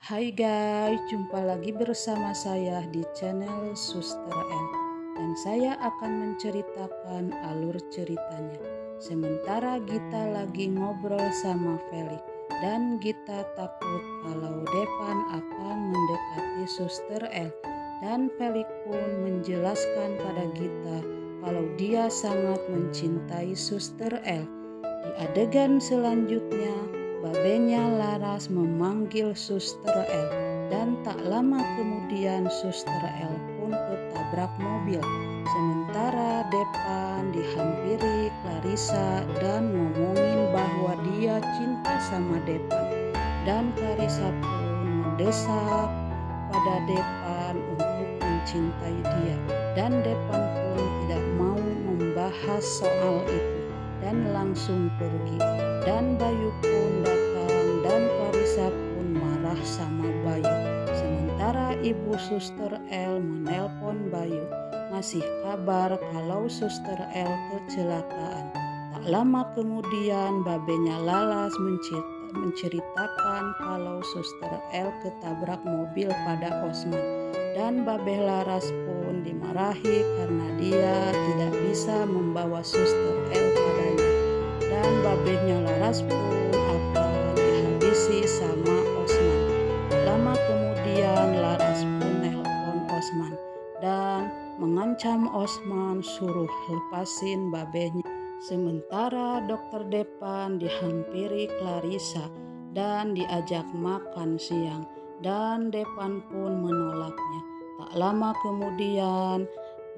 Hai guys, jumpa lagi bersama saya di channel Suster L dan saya akan menceritakan alur ceritanya. Sementara Gita lagi ngobrol sama Felix dan Gita takut kalau Devan akan mendekati Suster L dan Felix pun menjelaskan pada Gita kalau dia sangat mencintai Suster L. Di adegan selanjutnya, babenya Laras memanggil Suster L dan tak lama kemudian Suster L pun ketabrak mobil. Sementara Depan dihampiri Clarissa dan ngomongin bahwa dia cinta sama Depan. Dan Clarissa pun mendesak pada Depan untuk mencintai dia. Dan Depan pun tidak mau membahas soal itu dan langsung pergi. Dan Bayu pun datang dan Clarissa pun marah sama Bayu. Sementara ibu Suster L menelpon Bayu ngasih kabar kalau Suster L kecelakaan. Tak lama kemudian babenya Lalas menceritakan kalau Suster L ketabrak mobil pada Osman. Dan Babeh Laras pun dimarahi karena dia tidak bisa membawa Suster L padanya. Dan babehnya Laras pun akan dihabisi sama Osman. Lama kemudian Laras pun nelpon Osman dan mengancam Osman suruh lepasin babehnya. Sementara dokter Depan dihampiri Clarissa dan diajak makan siang dan Depan pun menolaknya. Tak lama kemudian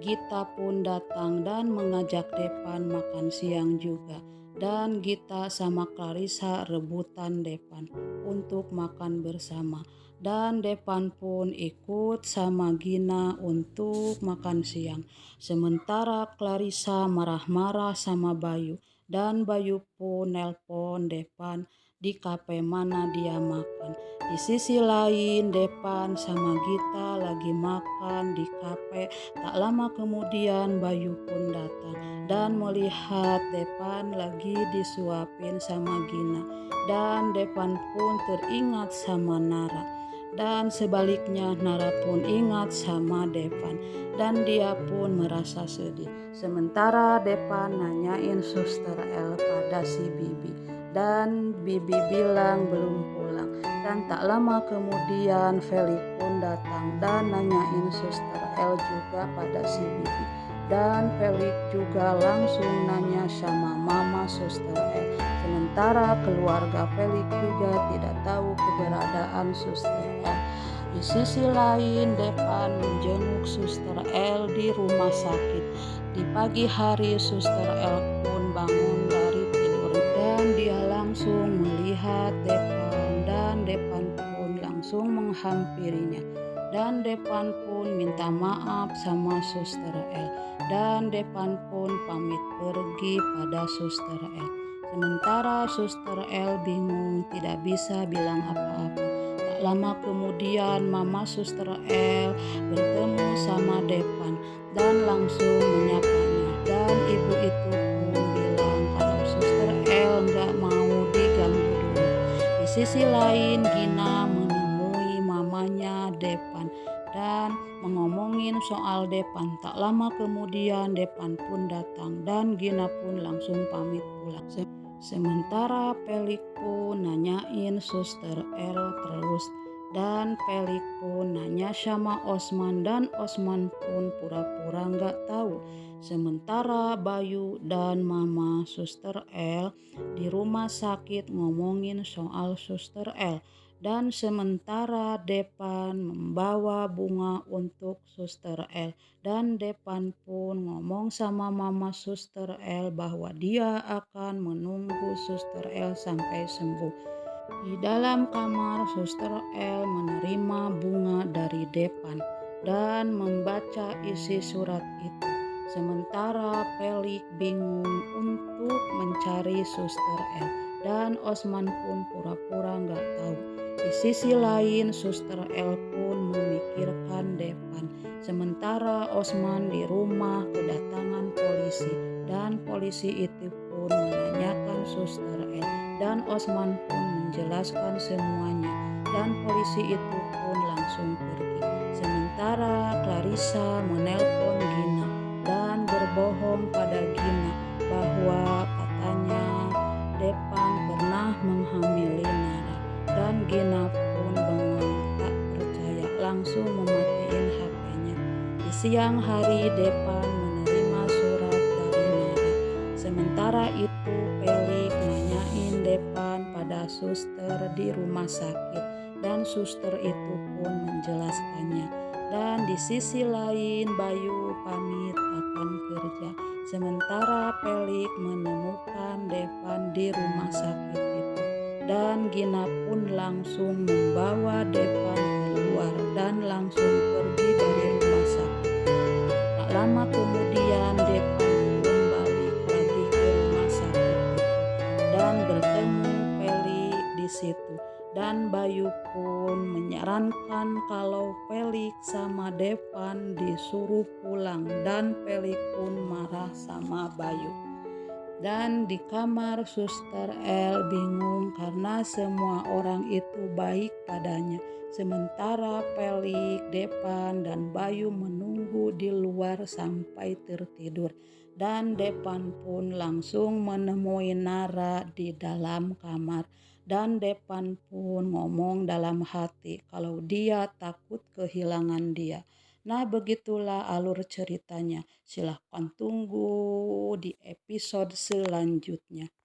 Gita pun datang dan mengajak Depan makan siang juga. Dan Gita sama Clarissa rebutan Depan untuk makan bersama. Dan Depan pun ikut sama Gina untuk makan siang. Sementara Clarissa marah-marah sama Bayu. Dan Bayu pun nelpon Depan di kafe mana dia makan. Di sisi lain Depan sama Gita lagi makan di kafe. Tak lama kemudian Bayu pun datang dan melihat Depan lagi disuapin sama Gina. Dan Depan pun teringat sama Nara. Dan sebaliknya Nara pun ingat sama Depan dan dia pun merasa sedih. Sementara Depan nanyain Suster L pada si Bibi dan Bibi bilang belum pulang. Dan tak lama kemudian Felix pun datang dan nanyain Suster L juga pada si Bibi. Dan Felix juga langsung nanya sama mama Suster L. Sementara keluarga Felix juga tidak tahu keberadaan Suster L. Di sisi lain Depan menjenguk Suster L di rumah sakit. Di pagi hari Suster L pun bangun dari tidur dan dia langsung melihat Depan dan Depan pun langsung menghampirinya. Dan Depan pun minta maaf sama Suster L dan Depan pun pamit pergi pada Suster L. Sementara Suster L bingung tidak bisa bilang apa-apa. Tak lama kemudian Mama Suster L bertemu sama Depan dan langsung menyapanya. Dan ibu itu pun bilang kalau Suster L nggak mau diganggu dulu. Di sisi lain Gina menemui mamanya Depan dan mengomongin soal Depan. Tak lama kemudian Depan pun datang dan Gina pun langsung pamit pulang. Sementara Felix pun nanyain Suster L terus dan Felix pun nanya sama Osman dan Osman pun pura-pura nggak tahu. Sementara Bayu dan Mama Suster L di rumah sakit ngomongin soal Suster L. Dan sementara Depan membawa bunga untuk Suster L. Dan Depan pun ngomong sama Mama Suster L bahwa dia akan menunggu Suster L sampai sembuh. Di dalam kamar Suster L menerima bunga dari Depan dan membaca isi surat itu. Sementara Felix bingung untuk mencari Suster L dan Osman pun pura-pura nggak tahu. Di sisi lain Suster L pun memikirkan Depan. Sementara Osman di rumah kedatangan polisi dan polisi itu pun menanyakan Suster L dan Osman pun menjelaskan semuanya. dan polisi itu pun langsung pergi. Sementara Clarissa menelpon Gina dan berbohong pada Gina bahwa katanya Depan pernah menghamili Nara, dan Gina pun bengong tak percaya, langsung mematiin HP-nya. Di siang hari Depan menerima surat dari Nara. Sementara itu Pelik nanyain Depan pada suster di rumah sakit, dan suster itu pun menjelaskannya. Dan di sisi lain Bayu pamit akan kerja. Sementara Pelik menemukan Depan di rumah sakit itu, dan Gina pun langsung membawa Depan keluar dan langsung pergi dari rumah sakit. Tak lama kemudian Depan pun balik lagi ke rumah sakit itu dan bertemu Pelik di situ. Dan Bayu pun menyarankan kalau Pelik sama Depan disuruh pulang, dan Pelik pun marah sama Bayu. Dan di kamar Suster El bingung karena semua orang itu baik padanya. Sementara Pelik, Depan, dan Bayu menunggu di luar sampai tertidur. Dan Depan pun langsung menemui Nara di dalam kamar. Dan Depan pun ngomong dalam hati kalau dia takut kehilangan dia. Nah, begitulah alur ceritanya. Silahkan tunggu di episode selanjutnya.